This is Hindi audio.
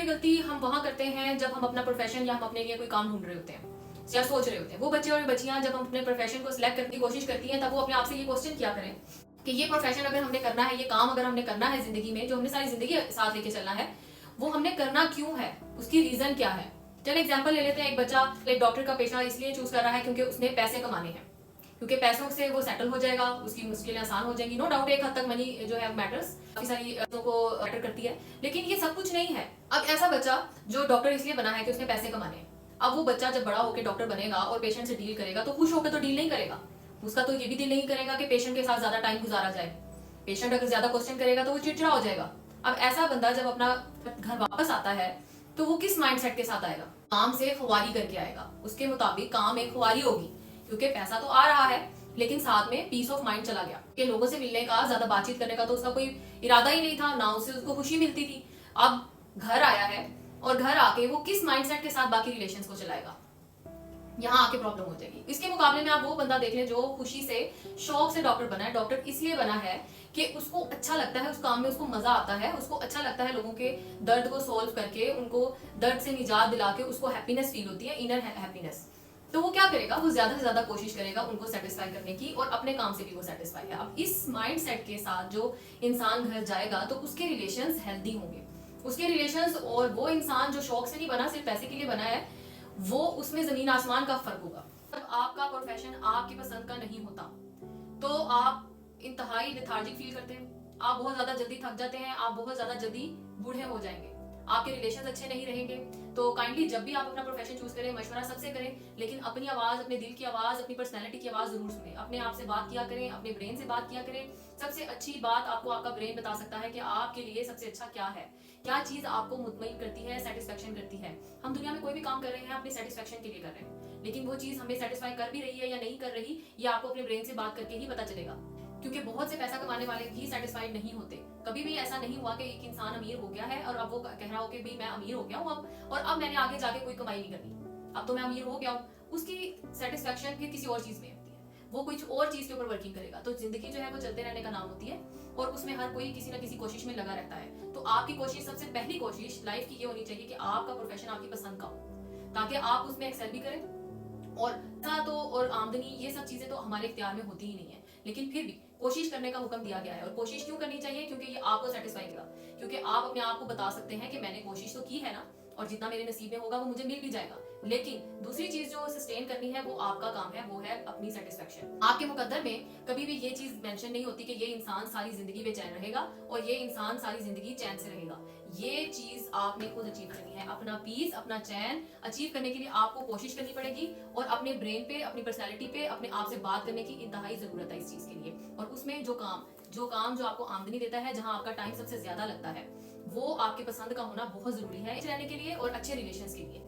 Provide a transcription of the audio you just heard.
बड़ी गलती हम वहां करते हैं जब हम अपना प्रोफेशन या हम अपने लिए कोई काम ढूंढ रहे होते हैं या सोच रहे होते हैं। वो बच्चे और बच्चियां जब हम अपने प्रोफेशन को सिलेक्ट करने की कोशिश करती हैं तब वो अपने आप से ये क्वेश्चन किया करें कि ये प्रोफेशन अगर हमने करना है, ये काम अगर हमने करना है जिंदगी में, जो हमने सारी जिंदगी साथ लेके चलना है, वो हमने करना क्यों है, उसकी रीजन क्या है। चलो एग्जाम्पल ले लेते हैं, एक बच्चा एक डॉक्टर का पेशा इसलिए चूज कर रहा है क्योंकि उसने पैसे कमाने हैं, क्योंकि पैसों से वो सेटल हो जाएगा, उसकी मुश्किलें आसान हो जाएंगी। नो डाउट एक हद तक मनी जो है मैटर्स, काफी सारी चीजों को मैटर करती है, लेकिन ये सब कुछ नहीं है। अब ऐसा बच्चा जो डॉक्टर इसलिए बना है कि उसने पैसे कमाने हैं, अब वो बच्चा जब बड़ा होकर डॉक्टर बनेगा और पेशेंट से डील करेगा तो खुश होकर तो डील नहीं करेगा। उसका तो ये भी दिल नहीं करेगा कि पेशेंट के साथ ज्यादा टाइम गुजारा जाए। पेशेंट अगर ज्यादा क्वेश्चन करेगा तो वो चिड़चिड़ा हो जाएगा। अब ऐसा बंदा जब अपना घर वापस आता है तो वो किस माइंडसेट के साथ आएगा? काम से खुआरी करके आएगा। उसके मुताबिक काम एक खुआरी होगी, क्योंकि पैसा तो आ रहा है लेकिन साथ में पीस ऑफ माइंड चला गया कि लोगों से मिलने का, ज्यादा बातचीत करने का तो उसका कोई इरादा ही नहीं था, ना उससे उसको खुशी मिलती थी। अब घर आया है और घर आके वो किस माइंडसेट के साथ बाकी रिलेशंस को चलाएगा? यहाँ आके प्रॉब्लम हो जाएगी। इसके मुकाबले में आप वो बंदा देख लें जो खुशी से, शौक से डॉक्टर बना है। डॉक्टर इसलिए बना है कि उसको अच्छा लगता है, उस काम में उसको मजा आता है, उसको अच्छा लगता है लोगों के दर्द को सोल्व करके, उनको दर्द से निजात दिला के उसको हैप्पीनेस फील होती है, इनर हैप्पीनेस। तो वो क्या करेगा? वो ज्यादा से ज्यादा कोशिश करेगा उनको सेटिस्फाई करने की, और अपने काम से भी वो सेटिस्फाई है। अब इस माइंडसेट के साथ जो इंसान घर जाएगा तो उसके रिलेशंस हेल्दी होंगे, उसके रिलेशंस। और वो इंसान जो शौक से नहीं बना, सिर्फ पैसे के लिए बना है, वो उसमें जमीन आसमान का फर्क होगा। जब आपका प्रोफेशन आपकी पसंद का नहीं होता तो आप इंतहाई लेथार्जिक फील करते हैं, आप बहुत ज्यादा जल्दी थक जाते हैं, आप बहुत ज्यादा जल्दी बूढ़े हो जाएंगे, आपके रिलेशन अच्छे नहीं रहेंगे। तो काइंडली जब भी आप अपना प्रोफेशन चूज करें, मशवरा सबसे करें, लेकिन अपनी आवाज, अपने दिल की आवाज, अपनी पर्सनैलिटी की आवाज जरूर सुने। अपने आप से बात किया करें, अपने ब्रेन से बात किया करें। सबसे अच्छी बात आपको आपका ब्रेन बता सकता है कि आपके लिए सबसे अच्छा क्या है, क्या चीज आपको मुतमईन करती है, सेटिस्फेक्शन करती है। हम दुनिया में कोई भी काम कर रहे हैं अपनी सेटिस्फेक्शन के लिए कर रहे हैं, लेकिन वो चीज हमें सेटिस्फाई कर भी रही है या नहीं कर रही, ये आपको अपने ब्रेन से बात करके ही पता चलेगा। क्योंकि बहुत से पैसा कमाने वाले भी सेटिस्फाइड नहीं होते। कभी भी ऐसा नहीं हुआ कि एक इंसान अमीर हो गया है और अब वो कह रहा हो कि भाई मैं अमीर हो गया हूँ अब, और अब मैंने आगे जाके कोई कमाई नहीं करनी, अब तो मैं अमीर हो गया हूँ। उसकी सेटिस्फेक्शन फिर किसी और चीज में होती है, वो कुछ और चीज के ऊपर वर्किंग करेगा। तो जिंदगी जो है वो चलते रहने का नाम होती है, और उसमें हर कोई किसी ना किसी कोशिश में लगा रहता है। तो आपकी कोशिश, सबसे पहली कोशिश लाइफ की ये होनी चाहिए कि आपका प्रोफेशन आपकी पसंद का हो, ताकि आप उसमें एक्सेल भी करें। और तो और आमदनी, ये सब चीजें तो हमारे इख्तियार में होती ही नहीं है, लेकिन फिर भी कोशिश करने का हुक्म दिया गया है। और कोशिश क्यों करनी चाहिए? क्योंकि ये आपको सेटिस्फाई करेगा, क्योंकि आप अपने आप को बता सकते हैं कि मैंने कोशिश तो की है ना, और जितना मेरे नसीब में होगा वो मुझे मिल भी जाएगा। लेकिन दूसरी चीज जो सस्टेन करनी है वो आपका काम है, वो है अपनी सेटिस्फेक्शन। आपके मुकद्दर में कभी भी ये चीज मेंशन नहीं होती कि ये इंसान सारी जिंदगी बेचैन रहेगा और ये इंसान सारी जिंदगी चैन से रहेगा। ये चीज आपने खुद अचीव करनी है। अपना पीस, अपना चैन अचीव करने के लिए आपको कोशिश करनी पड़ेगी, और अपने ब्रेन पे, अपनी पर्सनैलिटी पे, अपने आप से बात करने की इंतहाई जरूरत है इस चीज के लिए। और उसमें जो काम जो आपको आमदनी देता है, जहां आपका टाइम सबसे ज्यादा लगता है, वो आपके पसंद का होना बहुत जरूरी है रहने के लिए और अच्छे रिलेशंस के लिए।